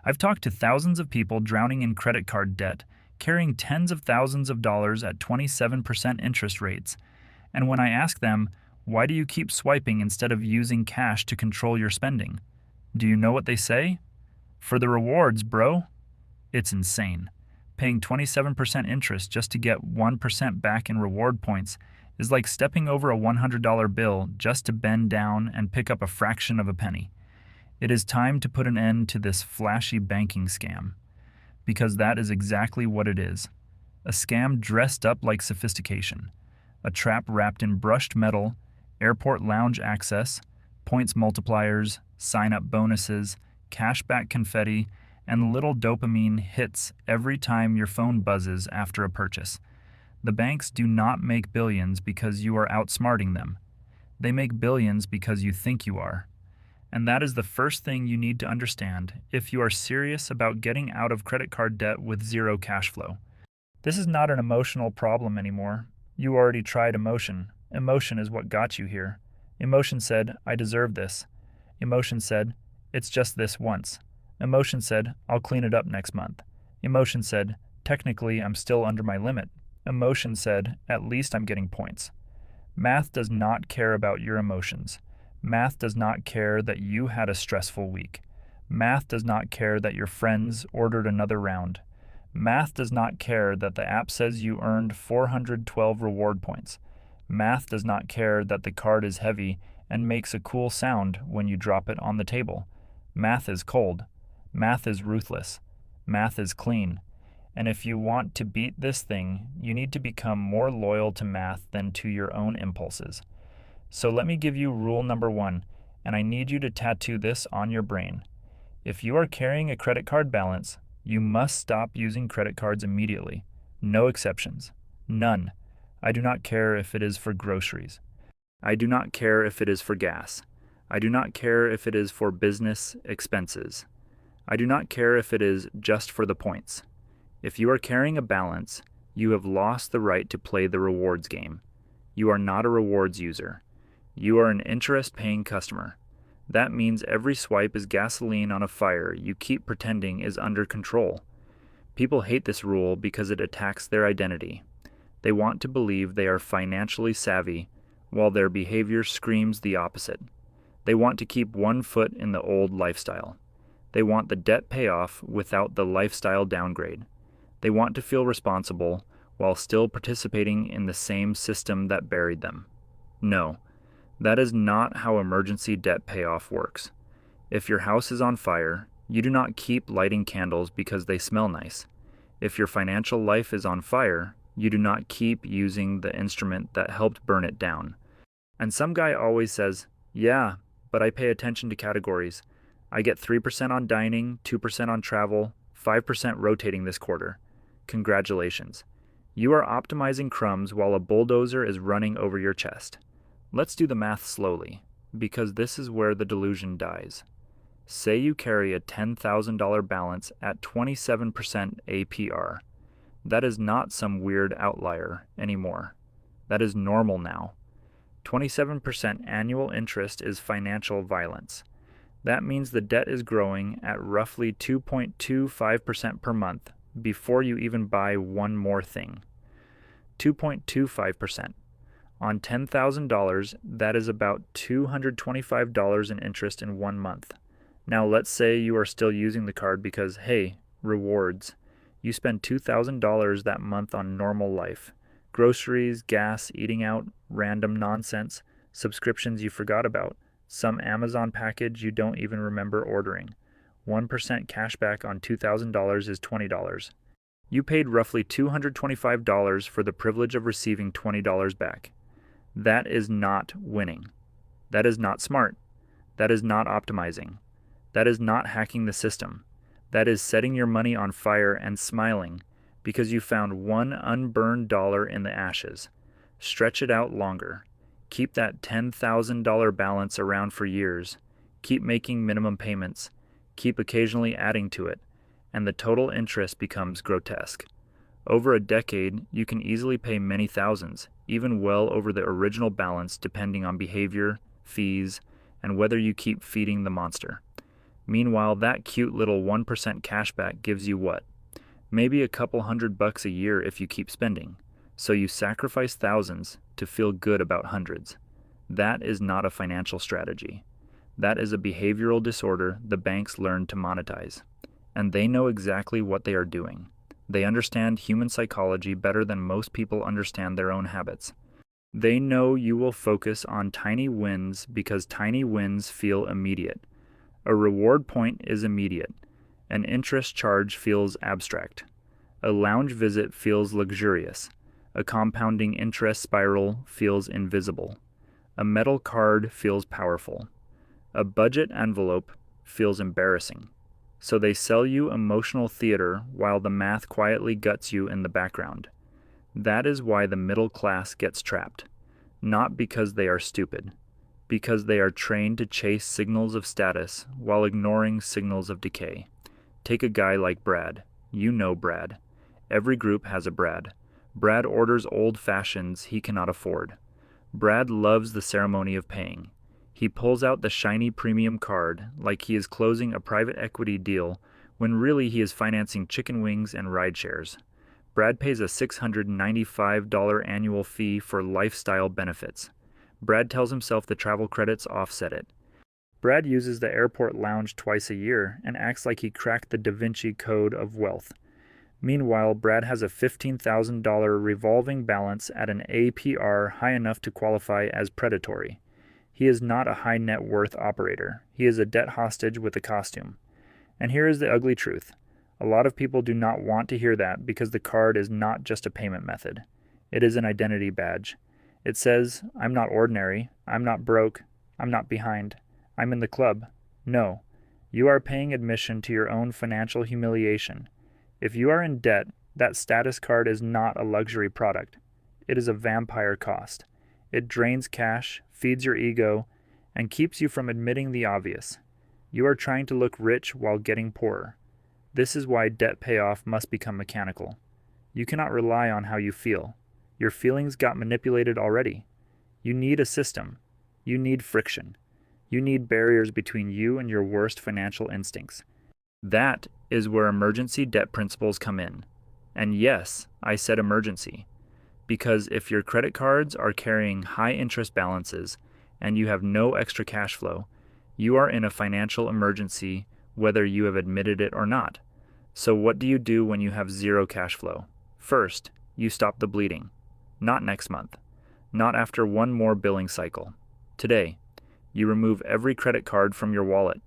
I've talked to thousands of people drowning in credit card debt, carrying tens of thousands of dollars at 27% interest rates. And when I ask them, why do you keep swiping instead of using cash to control your spending? Do you know what they say? For the rewards, bro. It's insane. Paying 27% interest just to get 1% back in reward points is like stepping over a $100 bill just to bend down and pick up a fraction of a penny. It is time to put an end to this flashy banking scam, because that is exactly what it is. A scam dressed up like sophistication. A trap wrapped in brushed metal, airport lounge access, points multipliers, sign-up bonuses, cashback confetti, and little dopamine hits every time your phone buzzes after a purchase. The banks do not make billions because you are outsmarting them. They make billions because you think you are. And that is the first thing you need to understand if you are serious about getting out of credit card debt with zero cash flow. This is not an emotional problem anymore. You already tried emotion. Emotion is what got you here. Emotion said, I deserve this. Emotion said, it's just this once. Emotion said, I'll clean it up next month. Emotion said, technically I'm still under my limit. Emotion said, at least I'm getting points. Math does not care about your emotions. Math does not care that you had a stressful week. Math does not care that your friends ordered another round. Math does not care that the app says you earned 412 reward points. Math does not care that the card is heavy and makes a cool sound when you drop it on the table. Math is cold. Math is ruthless. Math is clean. And if you want to beat this thing, you need to become more loyal to math than to your own impulses. So let me give you rule number 1, and I need you to tattoo this on your brain. If you are carrying a credit card balance, you must stop using credit cards immediately. No exceptions. None. I do not care if it is for groceries. I do not care if it is for gas. I do not care if it is for business expenses. I do not care if it is just for the points. If you are carrying a balance, you have lost the right to play the rewards game. You are not a rewards user. You are an interest-paying customer. That means every swipe is gasoline on a fire you keep pretending is under control. People hate this rule because it attacks their identity. They want to believe they are financially savvy, while their behavior screams the opposite. They want to keep one foot in the old lifestyle. They want the debt payoff without the lifestyle downgrade. They want to feel responsible while still participating in the same system that buried them. No. That is not how emergency debt payoff works. If your house is on fire, you do not keep lighting candles because they smell nice. If your financial life is on fire, you do not keep using the instrument that helped burn it down. And some guy always says, yeah, but I pay attention to categories. I get 3% on dining, 2% on travel, 5% rotating this quarter. Congratulations. You are optimizing crumbs while a bulldozer is running over your chest. Let's do the math slowly, because this is where the delusion dies. Say you carry a $10,000 balance at 27% APR. That is not some weird outlier anymore. That is normal now. 27% annual interest is financial violence. That means the debt is growing at roughly 2.25% per month before you even buy one more thing. 2.25%. On $10,000, that is about $225 in interest in 1 month. Now let's say you are still using the card because, hey, rewards. You spend $2,000 that month on normal life. Groceries, gas, eating out, random nonsense, subscriptions you forgot about, some Amazon package you don't even remember ordering. 1% cashback on $2,000 is $20. You paid roughly $225 for the privilege of receiving $20 back. That is not winning. That is not smart. That is not optimizing. That is not hacking the system. That is setting your money on fire and smiling because you found one unburned dollar in the ashes. Stretch it out longer. Keep that $10,000 balance around for years. Keep making minimum payments. Keep occasionally adding to it, and the total interest becomes grotesque. Over a decade, you can easily pay many thousands, even well over the original balance depending on behavior, fees, and whether you keep feeding the monster. Meanwhile, that cute little 1% cashback gives you what? Maybe a couple $100 a year if you keep spending. So you sacrifice thousands to feel good about hundreds. That is not a financial strategy. That is a behavioral disorder the banks learned to monetize. And they know exactly what they are doing. They understand human psychology better than most people understand their own habits. They know you will focus on tiny wins because tiny wins feel immediate. A reward point is immediate. An interest charge feels abstract. A lounge visit feels luxurious. A compounding interest spiral feels invisible. A metal card feels powerful. A budget envelope feels embarrassing. So they sell you emotional theater while the math quietly guts you in the background. That is why the middle class gets trapped. Not because they are stupid. Because they are trained to chase signals of status while ignoring signals of decay. Take a guy like Brad. You know Brad. Every group has a Brad. Brad orders old fashions he cannot afford. Brad loves the ceremony of paying. He pulls out the shiny premium card like he is closing a private equity deal when really he is financing chicken wings and ride shares. Brad pays a $695 annual fee for lifestyle benefits. Brad tells himself the travel credits offset it. Brad uses the airport lounge twice a year and acts like he cracked the Da Vinci Code of wealth. Meanwhile, Brad has a $15,000 revolving balance at an APR high enough to qualify as predatory. He is not a high net worth operator. He is a debt hostage with a costume. And here is the ugly truth. A lot of people do not want to hear that because the card is not just a payment method. It is an identity badge. It says, I'm not ordinary, I'm not broke, I'm not behind, I'm in the club. No, you are paying admission to your own financial humiliation. If you are in debt, that status card is not a luxury product. It is a vampire cost. It drains cash, feeds your ego, and keeps you from admitting the obvious. You are trying to look rich while getting poorer. This is why debt payoff must become mechanical. You cannot rely on how you feel. Your feelings got manipulated already. You need a system. You need friction. You need barriers between you and your worst financial instincts. That is where emergency debt principles come in. And yes, I said emergency. Because if your credit cards are carrying high interest balances and you have no extra cash flow, you are in a financial emergency whether you have admitted it or not. So what do you do when you have zero cash flow? First, you stop the bleeding. Not next month. Not after one more billing cycle. Today, you remove every credit card from your wallet.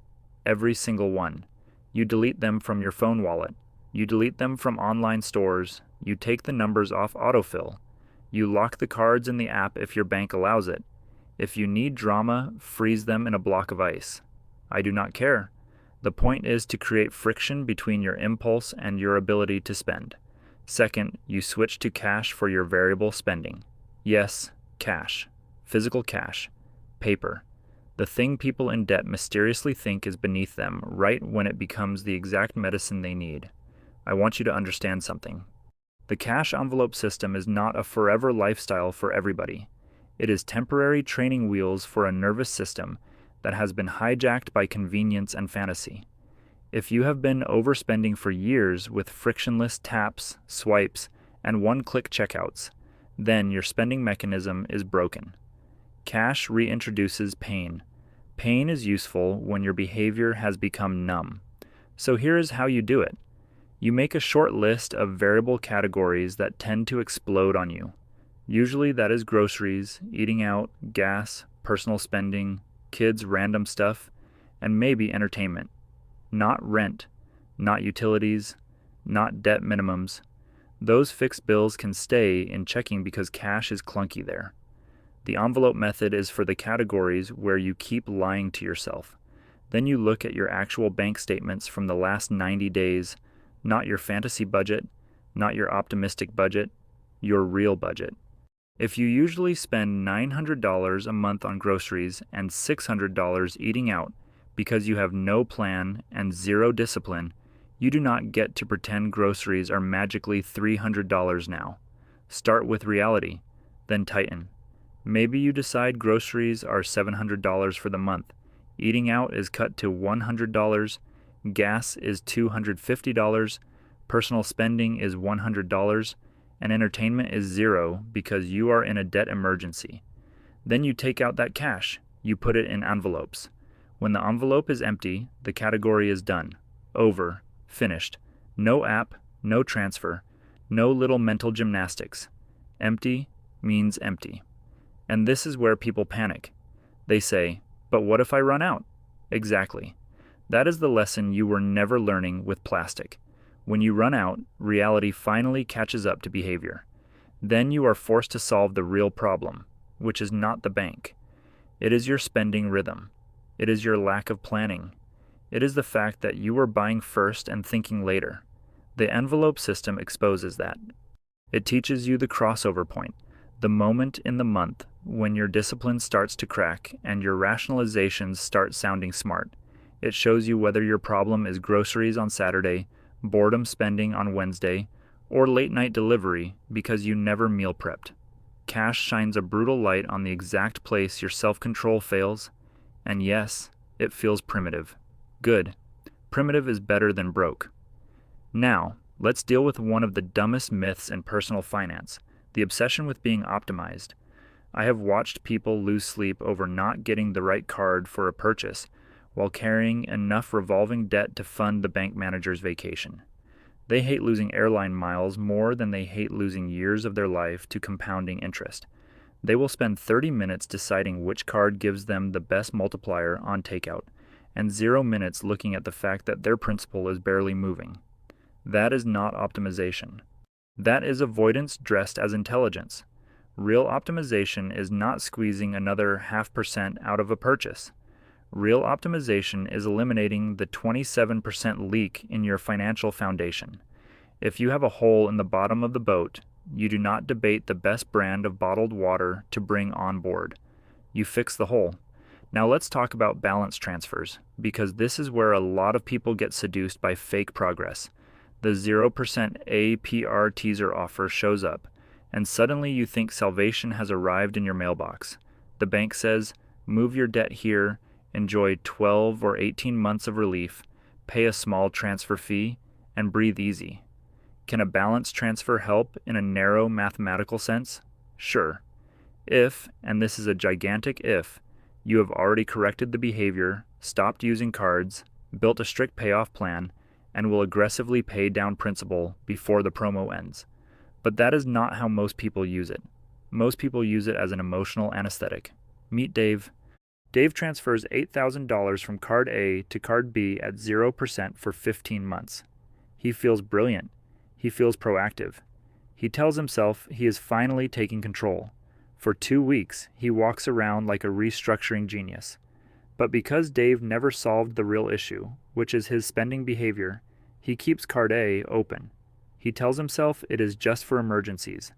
Every single one. You delete them from your phone wallet. You delete them from online stores. You take the numbers off autofill. You lock the cards in the app if your bank allows it. If you need drama, freeze them in a block of ice. I do not care. The point is to create friction between your impulse and your ability to spend. Second, you switch to cash for your variable spending. Yes, cash. Physical cash. Paper. The thing people in debt mysteriously think is beneath them right when it becomes the exact medicine they need. I want you to understand something. The cash envelope system is not a forever lifestyle for everybody. It is temporary training wheels for a nervous system that has been hijacked by convenience and fantasy. If you have been overspending for years with frictionless taps, swipes, and one-click checkouts, then your spending mechanism is broken. Cash reintroduces pain. Pain is useful when your behavior has become numb. So here is how you do it. You make a short list of variable categories that tend to explode on you. Usually that is groceries, eating out, gas, personal spending, kids' random stuff, and maybe entertainment. Not rent, not utilities, not debt minimums. Those fixed bills can stay in checking because cash is clunky there. The envelope method is for the categories where you keep lying to yourself. Then you look at your actual bank statements from the last 90 days, not your fantasy budget, not your optimistic budget, your real budget. If you usually spend $900 a month on groceries and $600 eating out because you have no plan and zero discipline, you do not get to pretend groceries are magically $300 now. Start with reality, then tighten. Maybe you decide groceries are $700 for the month, Eating out is cut to $100, gas is $250, personal spending is $100, and entertainment is zero because you are in a debt emergency. Then you take out that cash. You put it in envelopes. When the envelope is empty, the category is done. Over. Finished. No app, no transfer, no little mental gymnastics. Empty means empty. And this is where people panic. They say, but what if I run out? Exactly. That is the lesson you were never learning with plastic. When you run out, reality finally catches up to behavior. Then you are forced to solve the real problem, which is not the bank. It is your spending rhythm. It is your lack of planning. It is the fact that you were buying first and thinking later. The envelope system exposes that. It teaches you the crossover point, the moment in the month when your discipline starts to crack and your rationalizations start sounding smart. It shows you whether your problem is groceries on Saturday, boredom spending on Wednesday, or late night delivery because you never meal prepped. Cash shines a brutal light on the exact place your self-control fails, and yes, it feels primitive. Good. Primitive is better than broke. Now, let's deal with one of the dumbest myths in personal finance, the obsession with being optimized. I have watched people lose sleep over not getting the right card for a purchase while carrying enough revolving debt to fund the bank manager's vacation. They hate losing airline miles more than they hate losing years of their life to compounding interest. They will spend 30 minutes deciding which card gives them the best multiplier on takeout, and 0 minutes looking at the fact that their principal is barely moving. That is not optimization. That is avoidance dressed as intelligence. Real optimization is not squeezing another 0.5% out of a purchase. Real optimization is eliminating the 27% leak in your financial foundation. If you have a hole in the bottom of the boat, you do not debate the best brand of bottled water to bring on board. You fix the hole. Now let's talk about balance transfers, because this is where a lot of people get seduced by fake progress. The 0% APR teaser offer shows up, and suddenly you think salvation has arrived in your mailbox. The bank says, move your debt here, enjoy 12 or 18 months of relief, pay a small transfer fee, and breathe easy. Can a balance transfer help in a narrow mathematical sense? Sure. If, and this is a gigantic if, you have already corrected the behavior, stopped using cards, built a strict payoff plan, and will aggressively pay down principal before the promo ends. But that is not how most people use it. Most people use it as an emotional anesthetic. Meet Dave. Dave transfers $8,000 from card A to card B at 0% for 15 months. He feels brilliant. He feels proactive. He tells himself he is finally taking control. For 2 weeks, he walks around like a restructuring genius. But because Dave never solved the real issue, which is his spending behavior, he keeps card A open. He tells himself it is just for emergencies.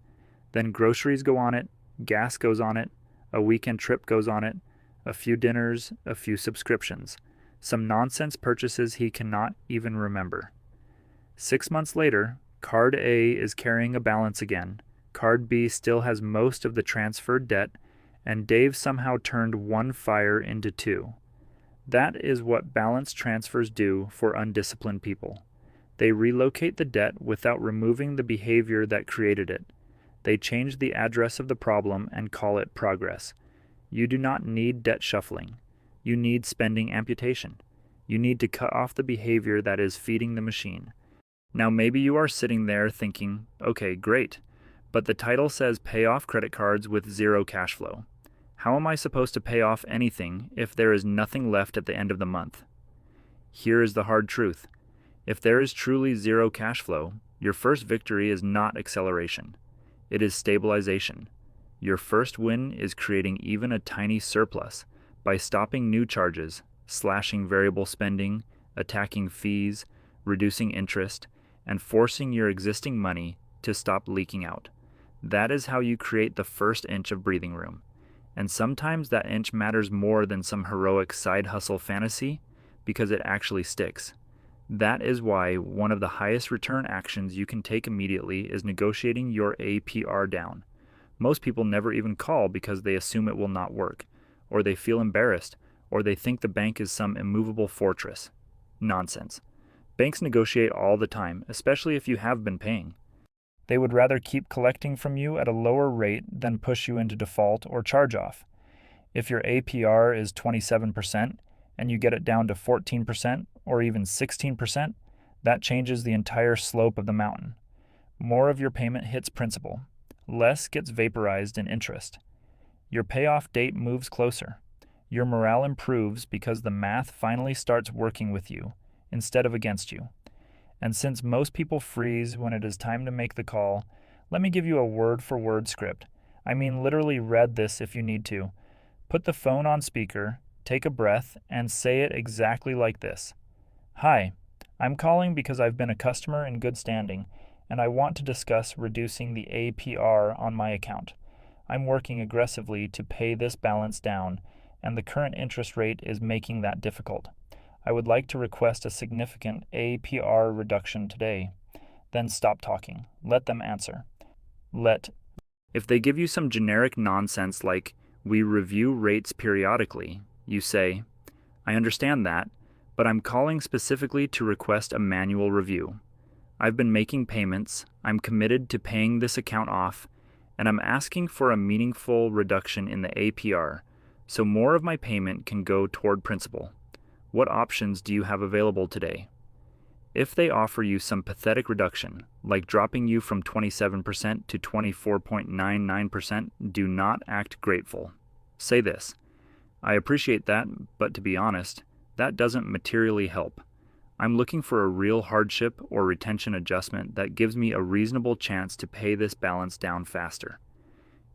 Then groceries go on it, gas goes on it, a weekend trip goes on it, a few dinners, a few subscriptions, some nonsense purchases he cannot even remember. 6 months later, card A is carrying a balance again, card B still has most of the transferred debt, and Dave somehow turned one fire into two. That is what balance transfers do for undisciplined people. They relocate the debt without removing the behavior that created it. They change the address of the problem and call it progress. You do not need debt shuffling. You need spending amputation. You need to cut off the behavior that is feeding the machine. Now maybe you are sitting there thinking, okay, great, but the title says pay off credit cards with zero cash flow. How am I supposed to pay off anything if there is nothing left at the end of the month? Here is the hard truth. If there is truly zero cash flow, your first victory is not acceleration. It is stabilization. Your first win is creating even a tiny surplus by stopping new charges, slashing variable spending, attacking fees, reducing interest, and forcing your existing money to stop leaking out. That is how you create the first inch of breathing room. And sometimes that inch matters more than some heroic side hustle fantasy because it actually sticks. That is why one of the highest return actions you can take immediately is negotiating your APR down. Most people never even call because they assume it will not work, or they feel embarrassed, or they think the bank is some immovable fortress. Nonsense. Banks negotiate all the time, especially if you have been paying. They would rather keep collecting from you at a lower rate than push you into default or charge off. If your APR is 27% and you get it down to 14% or even 16%, that changes the entire slope of the mountain. More of your payment hits principal. Less gets vaporized in interest. Your payoff date moves closer. Your morale improves because the math finally starts working with you instead of against you. And since most people freeze when it is time to make the call, let me give you a word-for-word script. I mean, literally read this if you need to. Put the phone on speaker, take a breath, and say it exactly like this. Hi, I'm calling because I've been a customer in good standing, and I want to discuss reducing the APR on my account. I'm working aggressively to pay this balance down, and the current interest rate is making that difficult. I would like to request a significant APR reduction today. Then stop talking. Let them answer. If they give you some generic nonsense like, we review rates periodically, you say, I understand that, but I'm calling specifically to request a manual review. I've been making payments, I'm committed to paying this account off, and I'm asking for a meaningful reduction in the APR, so more of my payment can go toward principal. What options do you have available today? If they offer you some pathetic reduction, like dropping you from 27% to 24.99%, do not act grateful. Say this, I appreciate that, but to be honest, that doesn't materially help. I'm looking for a real hardship or retention adjustment that gives me a reasonable chance to pay this balance down faster.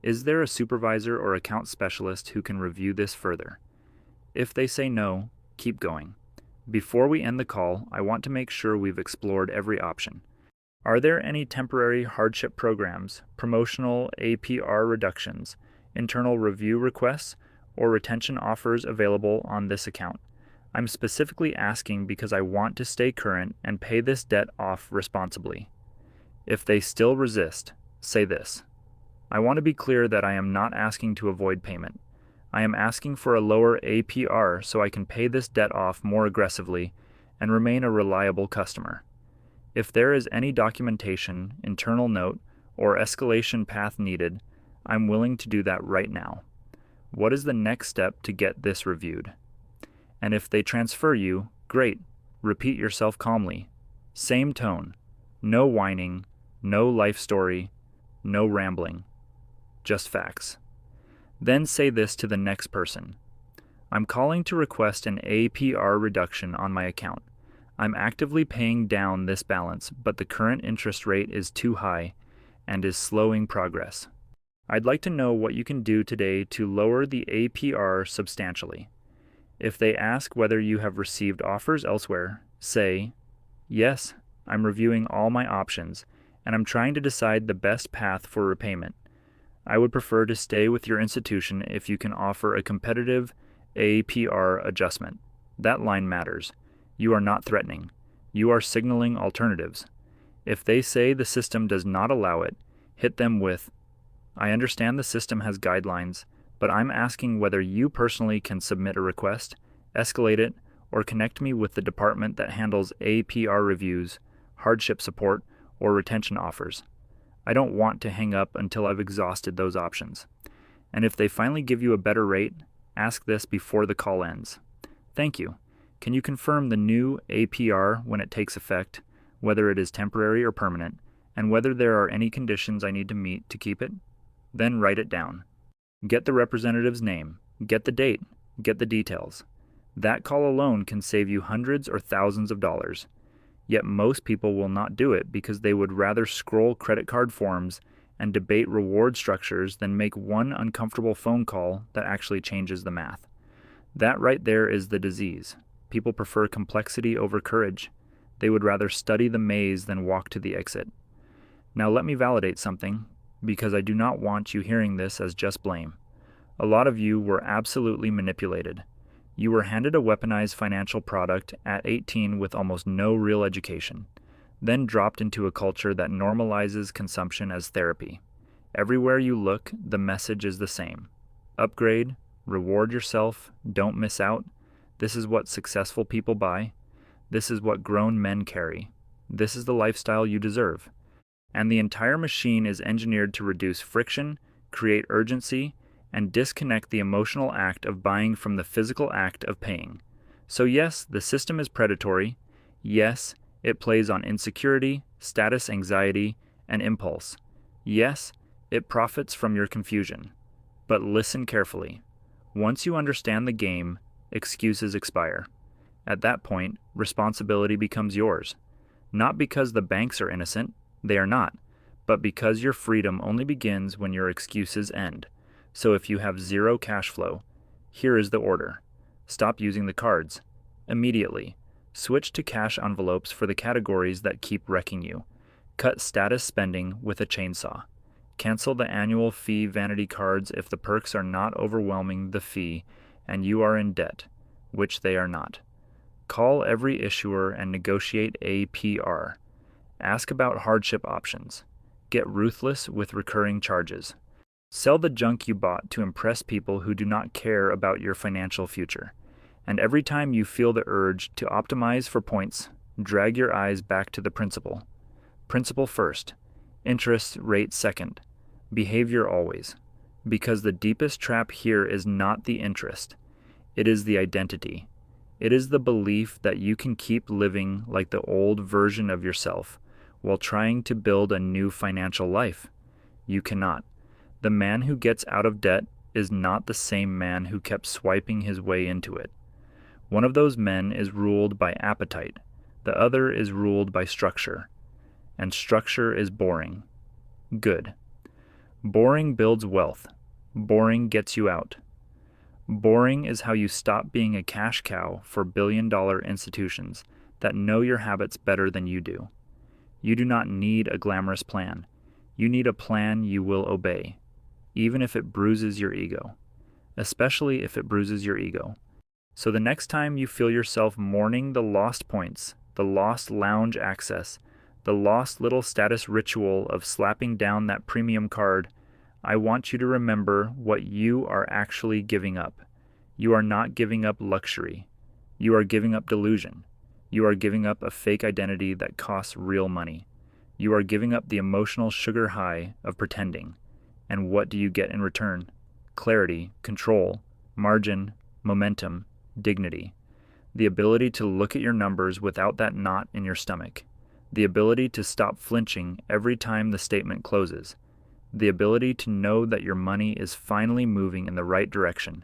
Is there a supervisor or account specialist who can review this further? If they say no, keep going. Before we end the call, I want to make sure we've explored every option. Are there any temporary hardship programs, promotional APR reductions, internal review requests, or retention offers available on this account? I'm specifically asking because I want to stay current and pay this debt off responsibly. If they still resist, say this. I want to be clear that I am not asking to avoid payment. I am asking for a lower APR so I can pay this debt off more aggressively and remain a reliable customer. If there is any documentation, internal note, or escalation path needed, I'm willing to do that right now. What is the next step to get this reviewed? And if they transfer you, great. Repeat yourself calmly. Same tone. No whining, no life story, no rambling. Just facts. Then say this to the next person. I'm calling to request an APR reduction on my account. I'm actively paying down this balance, but the current interest rate is too high and is slowing progress. I'd like to know what you can do today to lower the APR substantially. If they ask whether you have received offers elsewhere, say, yes, I'm reviewing all my options, and I'm trying to decide the best path for repayment. I would prefer to stay with your institution if you can offer a competitive APR adjustment. That line matters. You are not threatening. You are signaling alternatives. If they say the system does not allow it, hit them with, I understand the system has guidelines, but I'm asking whether you personally can submit a request, escalate it, or connect me with the department that handles APR reviews, hardship support, or retention offers. I don't want to hang up until I've exhausted those options. And if they finally give you a better rate, ask this before the call ends. Thank you. Can you confirm the new APR when it takes effect, whether it is temporary or permanent, and whether there are any conditions I need to meet to keep it? Then write it down. Get the representative's name, get the date, get the details. That call alone can save you hundreds or thousands of dollars. Yet most people will not do it because they would rather scroll credit card forms and debate reward structures than make one uncomfortable phone call that actually changes the math. That right there is the disease. People prefer complexity over courage. They would rather study the maze than walk to the exit. Now let me validate something, because I do not want you hearing this as just blame. A lot of you were absolutely manipulated. You were handed a weaponized financial product at 18 with almost no real education, then dropped into a culture that normalizes consumption as therapy. Everywhere you look, the message is the same. Upgrade, Reward yourself, don't miss out. This is what successful people buy. This is what grown men carry. This is the lifestyle you deserve. And the entire machine is engineered to reduce friction, create urgency, and disconnect the emotional act of buying from the physical act of paying. So yes, the system is predatory. Yes, it plays on insecurity, status anxiety, and impulse. Yes, it profits from your confusion. But listen carefully. Once you understand the game, excuses expire. At that point, responsibility becomes yours. Not because the banks are innocent, they are not, but because your freedom only begins when your excuses end. So if you have zero cash flow, here is the order. Stop using the cards. Immediately. Switch to cash envelopes for the categories that keep wrecking you. Cut status spending with a chainsaw. Cancel the annual fee vanity cards if the perks are not overwhelming the fee and you are in debt, which they are not. Call every issuer and negotiate APR. Ask about hardship options. Get ruthless with recurring charges. Sell the junk you bought to impress people who do not care about your financial future. And every time you feel the urge to optimize for points, drag your eyes back to the principle. Principle first. Interest rate second. Behavior always. Because the deepest trap here is not the interest. It is the identity. It is the belief that you can keep living like the old version of yourself while trying to build a new financial life. You cannot. The man who gets out of debt is not the same man who kept swiping his way into it. One of those men is ruled by appetite. The other is ruled by structure. And structure is boring. Good. Boring builds wealth. Boring gets you out. Boring is how you stop being a cash cow for billion-dollar institutions that know your habits better than you do. You do not need a glamorous plan. You need a plan you will obey, even if it bruises your ego. Especially if it bruises your ego. So the next time you feel yourself mourning the lost points, the lost lounge access, the lost little status ritual of slapping down that premium card, I want you to remember what you are actually giving up. You are not giving up luxury. You are giving up delusion. You are giving up a fake identity that costs real money. You are giving up the emotional sugar high of pretending. And what do you get in return? Clarity, control, margin, momentum, dignity. The ability to look at your numbers without that knot in your stomach. The ability to stop flinching every time the statement closes. The ability to know that your money is finally moving in the right direction.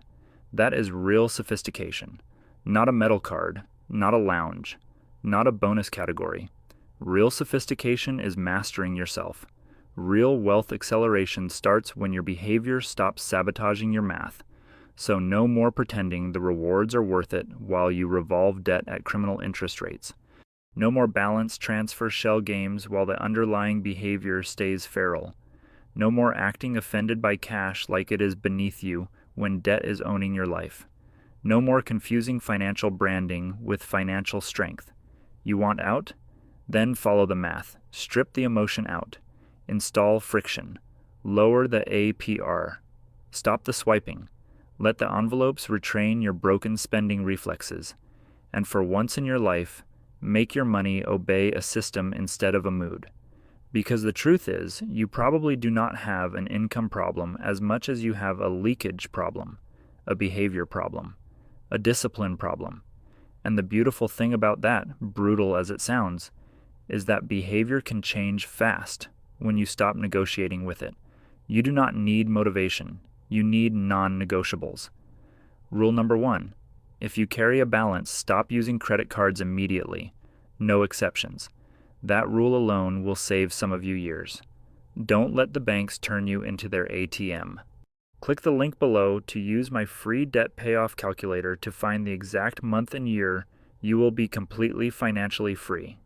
That is real sophistication. Not a metal card, not a lounge, not a bonus category. Real sophistication is mastering yourself. Real wealth acceleration starts when your behavior stops sabotaging your math. So no more pretending the rewards are worth it while you revolve debt at criminal interest rates. No more balance transfer shell games while the underlying behavior stays feral. No more acting offended by cash like it is beneath you when debt is owning your life. No more confusing financial branding with financial strength. You want out? Then follow the math. Strip the emotion out. Install friction. Lower the APR. Stop the swiping. Let the envelopes retrain your broken spending reflexes. And for once in your life, make your money obey a system instead of a mood. Because the truth is, you probably do not have an income problem as much as you have a leakage problem, a behavior problem, a discipline problem. And the beautiful thing about that, brutal as it sounds, is that behavior can change fast when you stop negotiating with it. You do not need motivation. You need non-negotiables. Rule number 1. If you carry a balance, stop using credit cards immediately. No exceptions. That rule alone will save some of you years. Don't let the banks turn you into their ATM. Click the link below to use my free debt payoff calculator to find the exact month and year you will be completely financially free.